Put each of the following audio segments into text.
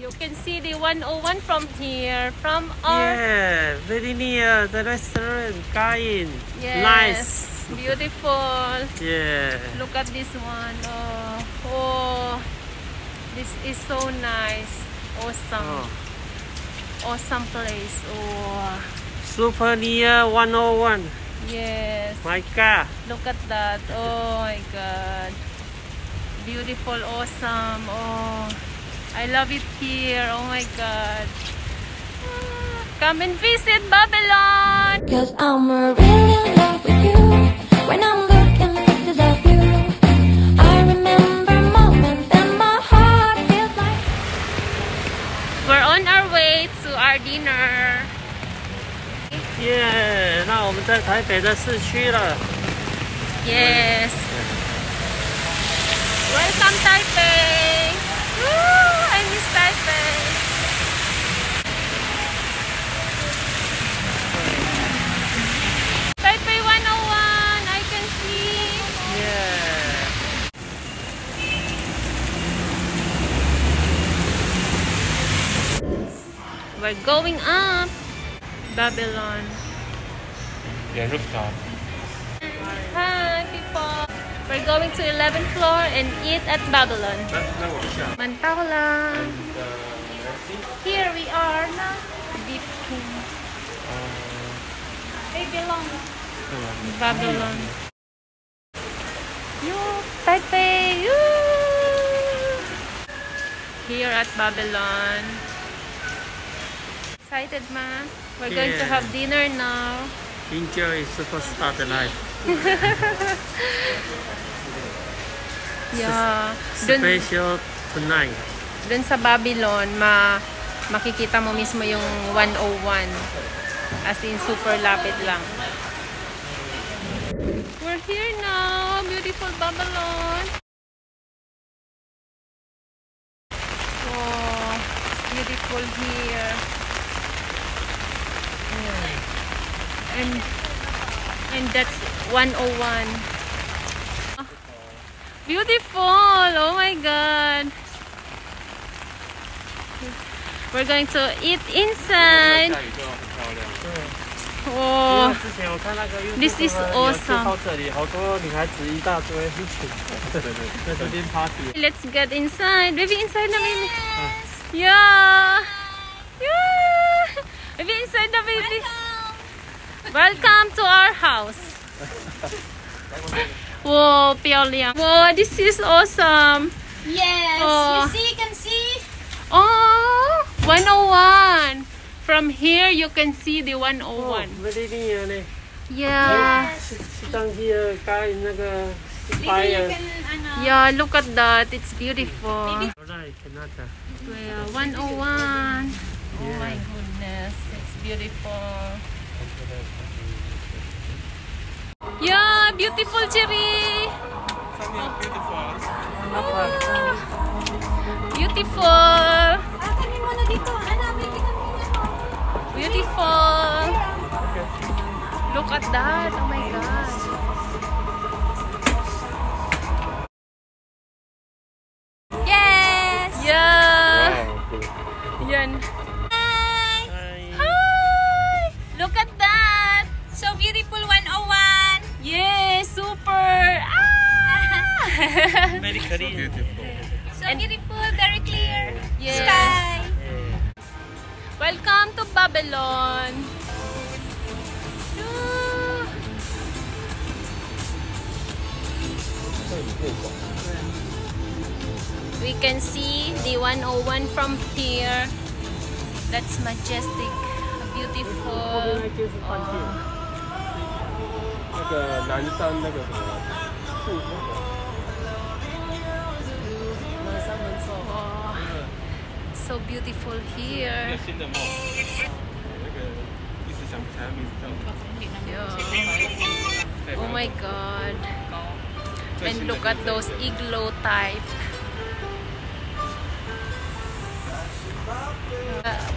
You can see the 101 from here, from our... Yeah, very near the restaurant, Kain. Yes, Nice. beautiful. Yeah. Look at this one. Oh, this is so nice. Awesome. Oh. Awesome place. Oh, Super near 101. yes. My car. Look at that. Oh my God. Beautiful, awesome. Oh, I love it here. Oh my God. Come and visit Babylon. 'Cause I'm really in love with you. When I'm looking at pictures of you, I remember moments and my heart feels like. We're on our way to our dinner. Yeah， 那我们在台北的市区了。 Yes. Welcome Taipei. Woo, I miss Taipei. Taipei 101, I can see. Yeah. We're going up Babylon. Yeah, rooftop. Hi people. We're going to 11th floor and eat at Babylon. 那往下。 Mantao lang. Here we are now. Beef King. They belong. Babylon. Yo, Taipei. Yoo. Here at Babylon. Excited, ma? We're going to Yeah. have dinner now. Enjoy superstar life. Yeah. Special tonight. Dun sa Babylon, makikita mo mismo yung 101. As in, super lapit lang. We're here now. Beautiful Babylon. Oh, beautiful here. And that's 101. Oh, beautiful. Oh my God. We're going to eat inside. 下雨就很漂亮。 Oh, 之前我看那个 This is awesome. 到这里好多女孩子一大堆，在这边 party。 let's get inside. Baby, inside na, baby. Yeah. Yeah. Baby, inside na, baby. Welcome to our house. Wow, 漂亮. Wow, this is awesome. Yes, Oh. you see, you can see. Oh, 101. From here, you can see the 101. very near 呢。 Yeah. 是当地的盖那个 Maybe you fire。 can, Yeah, look at that. It's beautiful. Right, cannot. Yeah, 101. Oh my goodness. It's beautiful. Yeah, beautiful cherry. Beautiful. Kanin mo na dito. Beautiful. Look at that. Oh my God. Yes. Yeah. Yan. Hi. Hi. Look at that. So beautiful 101. Yeah, super. Ah. Very clean. So beautiful, very clear. Yes. Sky. Welcome to Babylon. Yeah. We can see the 101 from here. That's majestic, beautiful. 就是饭店。那个南山那个什么树那个。 Oh, so beautiful here. 新的梦，那个一时想不起来名字叫什么。 Yeah. Oh my God. And look at those igloo type.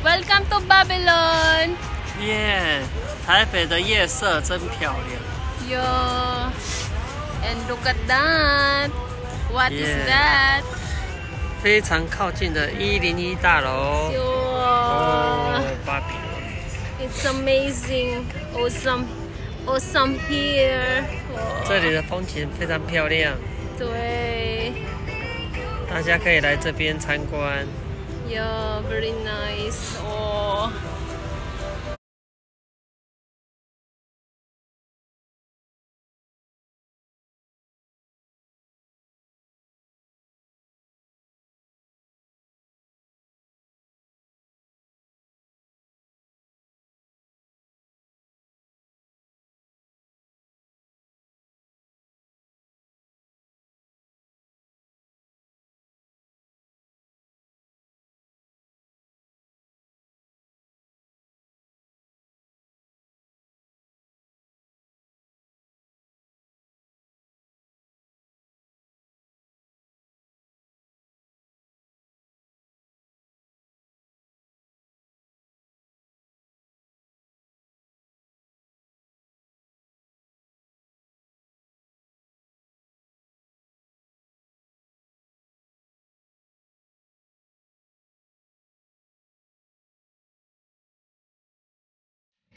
Welcome to Babylon. Yeah， 台北的夜色真漂亮。 Yeah. And look at that. What is Yeah. that? 非常靠近的101大楼。Wow. 芭比。 It's amazing, awesome here. 这里的风景非常漂亮，对。大家可以来这边参观。 Yeah, very nice. Oh.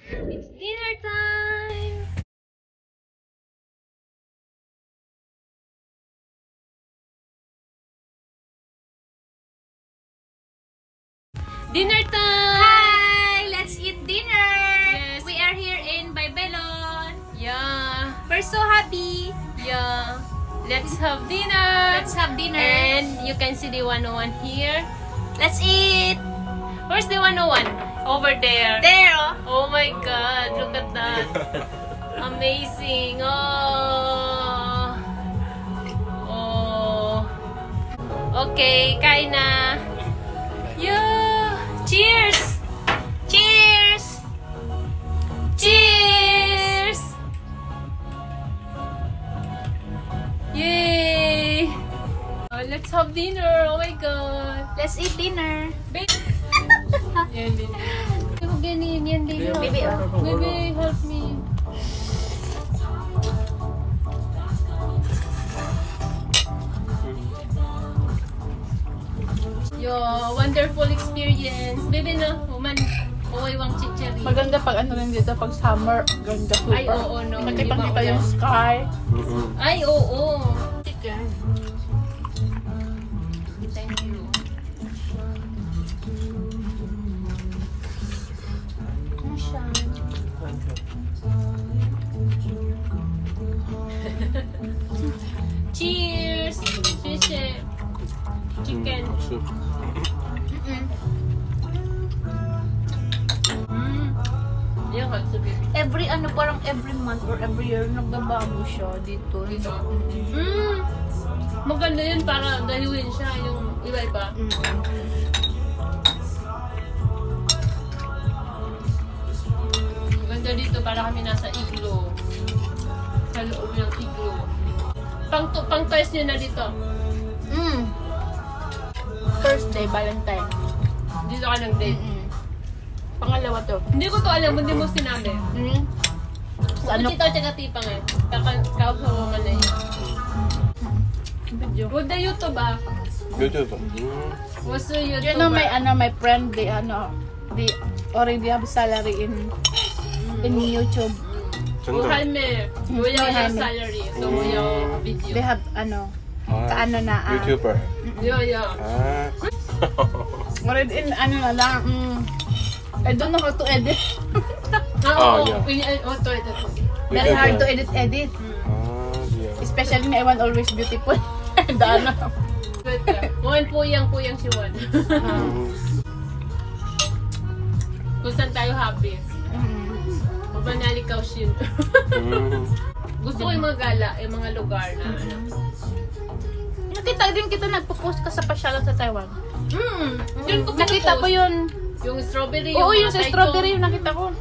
It's dinner time! Dinner time! Hi! Let's eat dinner! Yes. We are here in Baybelon. Yeah, We're so happy. yeah. Let's have dinner! Let's have dinner. And you can see the 101 here. Let's eat. Where's the 101? Over there. There, oh. Oh my god, look at that. Amazing. Oh. Oh. Okay, kain na. Yeah. Cheers. Cheers. Cheers. Yay. Let's have dinner. Oh my god. Let's eat dinner. Yan din. Yan din. Baby, oh. Baby, help me. Yo, wonderful experience. Baby, no? Woman, wang chicheri. Maganda pag ano rin dito, pag summer, ganda super. Ay, oo, no. Nakita yung sky. Ay, oo. Chicken. Thank you. Cheers! Cheers! Chicken. Yung hot sabi. Parang every month or every year, nagbabago siya dito. Maganda yun para daliwin siya yung iba-iba. Maganda dito para kami nasa iglo. Sa loob ng iglo. Pang-twice nyo na dito. Thursday, Valentine. Dito ka nag-date. Pangalawa to. Hindi ko to alam, hindi mo sinabi. Sa ano? Ano? Kita tsaka tipang eh. Kausawa man na yun. Video. With the YouTube ah. YouTube. What's the YouTube? You know, my friend, they already have salary in YouTube. Oh, 전도. Jaime. We have Jaime. salary. So we have video. They have, kaano na, 유튜버. Yeah. 아. already in, na lang, I don't know how to edit. Oh, yeah. ito. Very hard to edit. 아, yeah. Especially my one always beautiful. Dano. One puyang si Juan. Kung saan tayo happy. Mabanalikaw siya. Gusto ko yung mga gala, yung mga lugar na Nakita din kita nagpo-post ka sa pasyalan sa Taiwan. Yun ko Nakita ko yun. yung strawberry. Oo, mga yung sa Taiko. strawberry yung nakita ko.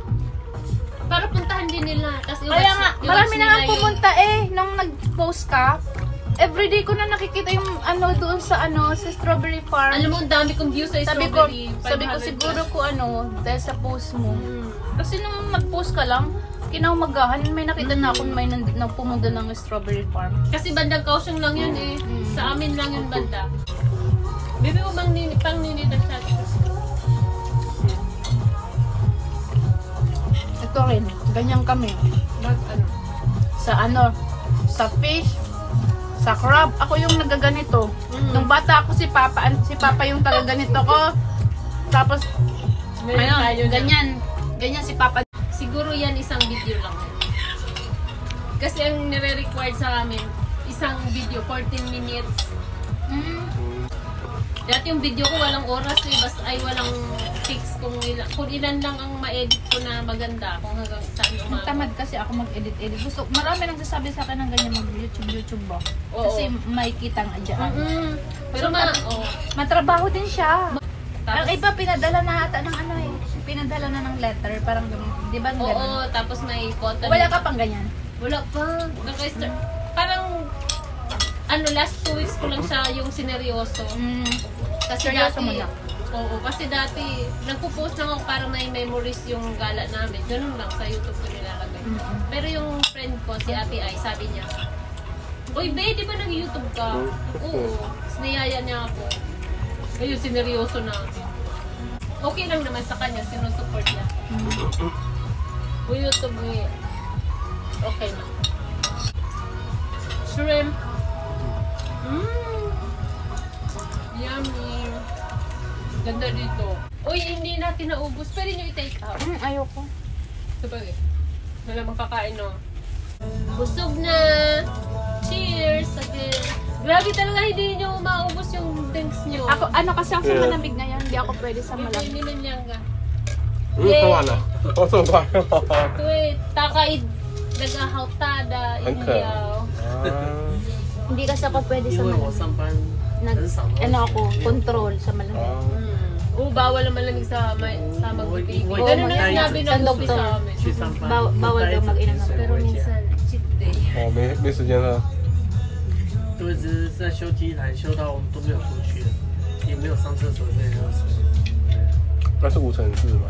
Para puntahan din nila. Kasi Kaya nga, marami na nga pumunta nung nag-post ka. Everyday ko na nakikita yung doon sa sa strawberry farm. Alam mo, ang dami kong views sa Sabi ko strawberry. siguro ko dahil sa post mo. Kasi nung nag-post ka lang, kinaumagahan may nakita na ako may pumunta ng strawberry farm. Kasi bandang Kaohsiung lang yun eh. Sa amin lang yun banda. Bibi mo bang pang nini na shot? Ito rin, ganyan kami. Bag ano? Sa fish, sa crab. Ako yung nagaganito. Nung bata ako si Papa yung tagaganito ko. Tapos, Meron tayo na. ganyan si Papa. Siguro yan isang video lang. Kasi ang nire-required sa amin, isang video, 14 minutes. Dati yung video ko walang oras eh, basta ay walang fix kung ilan lang ang ma-edit ko na maganda, kung hanggang saan umabot. Tamad kasi ako mag-edit-edit. Marami nang sasabi sa akin ng ganyan mag-YouTube ba? Oo. Kasi may kitang adyaan. Pero Matrabaho din siya. Tapos- Ang iba pinadala na ata ng ano eh. Pinadala na ng letter, parang ganun. Di ba ganun? oo, tapos may photo. Wala ka pang ganyan? Wala pa. Naka-start. Parang, last 2 weeks ko lang siya yung sineryoso. Kasi Seryoso dati, mo na? oo, kasi dati, nagpo-post lang ako para may memories yung gala namin. Ganun lang, sa YouTube ko nilalagay. Pero yung friend ko, si Ate Ai, sabi niya, "Uy, babe, di ba nag-YouTube ka?" Oo. Tapos niyaya niya ako. Ayun, sineryoso na. Okay lang naman sa kanya, sinusupport niya. YouTube niya. Okay na. Shrimp. Yummy. Ganda dito. Uy, hindi natin naubos. Pwede nyo i-take out. Ayoko. Sabagay. Wala makakain, no? Busog na! Cheers! Again. Grabe talaga, hindi nyo maubos yung drinks nyo. Ako, kasi ako sa malamig ngayon, hindi ako pwede sa malamig. Hindi nilang ka. 喝完了，我这么快了。 Wait, takaid. Nagahautada. Ang ka. Iyaw. Hindi kasi ako pwede 因 sa 为我 malamig. 上班很少喝 Ako, control sa malamig. Oo, bawal naman lamig sa mag-baby. Oo, Ganun na tayo sinabi sa ng doktor doktor. sa amin. 去上班， bawal daw mag-inom ng Pero minsan, cheat day. 哦，没时间了。都一直在修机台，修到我们都没有出去了，也没有上厕所，也没有喝水。那是无尘室嘛？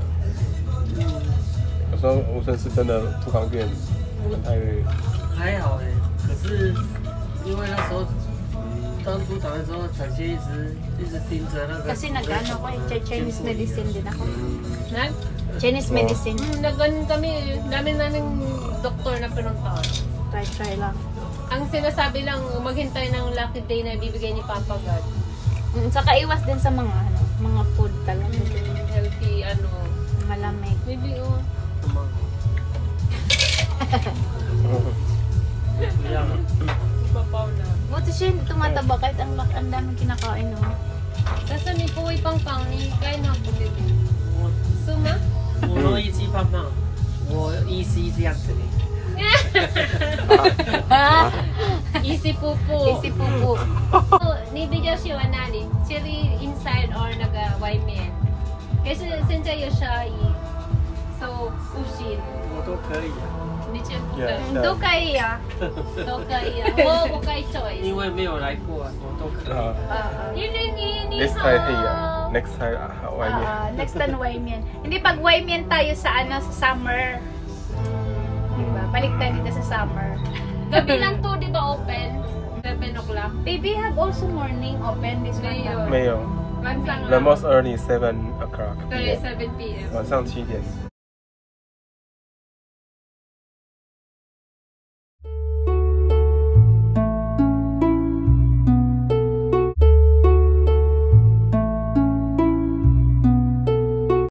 有时候无尘室真的不方便，很太累。还好哎，可是因为那时候当组长的时候，产线一直盯着那个。 Kasi nag-ano ko eh, Chinese medicine din ako. Nag? Chinese medicine. Nag-ganun kami. Dami naming doktor na pinuntahan. Try lang. Ang sinasabi lang, maghintay ng lucky day na bibigay ni Papa God. Saka iwas din sa mga food talaga. Healthy, Malamig. maybe, 不要了。 papaw na. Buti siya hindi tumataba kahit ang daming kinakain. No? Kasi ni Kuway Pangpang, ni kain na po dito. 我 Suma? 我都一七胖胖，我1C这样子的。 Easy pupo. Isi pupo. Ni video siya wanali. Chili inside or naga-waimen. Kasi senja siya so ushin. 我都可以啊，你全部 Yeah. 可以 Do kaya. 都可以啊，我不可以 choice。因为没有来过啊，我都可以。 Next time iya, next time外面。 Next time Waimen. Hindi pag Waimen tayo sa sa summer. Diba? Balik tayo dito sa summer. Gabi lang to, di ba open? 7 o'clock. Baby have also morning open this one. Mayo. 没有 Mansang，the lang. most early 7 o'clock. 7 p.m. 晚上7点。